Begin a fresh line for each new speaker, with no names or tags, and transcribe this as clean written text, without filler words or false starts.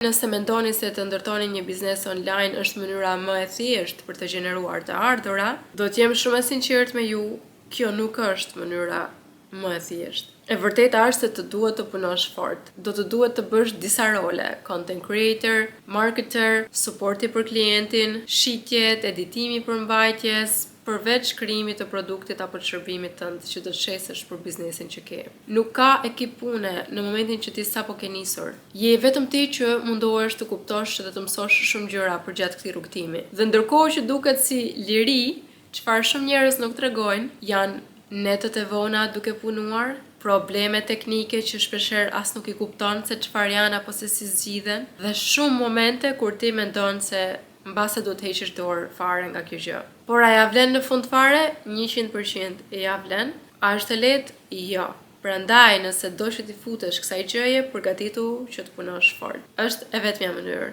Nëse mendoni se të ndërtoni një biznes online është mënyra më e thjeshtë për të gjeneruar të ardhura, do të jem shumë e sinqert me ju, kjo nuk është mënyra më e thjeshtë. E vërteta është se të duhet të punosh fort. Do të duhet të bësh disa role: content creator, marketer, suporti për klientin, shitjet, editimi për mbajtjes, përveç krijimit të produktit apo të shërbimit tënd që do të shesësh për biznesin që ke. Nuk ka ekip pune në momentin që ti sapo ke nisur. Je vetëm ti që mundohesh të kuptosh dhe të mësosh shumë gjëra përgjatë këtij rrugtimi. Dhe ndërkohë që duket si liri, çfarë shumë njerëz nuk tregojnë, janë netët e vona duke punuar, probleme teknike që shpeshherë as nuk i kupton se çfarë janë apo se si zgjidhen, dhe shumë momente kur ti mendon se mbase do të heqësh dorë fare nga kjo gjë. Por a ja vlen në fund fare? 100% ja vlen. A është e lehtë? Jo. Prandaj nëse do që ti futesh kësaj gjëje, përgatitu që të punosh fort. Është e vetmja mënyrë.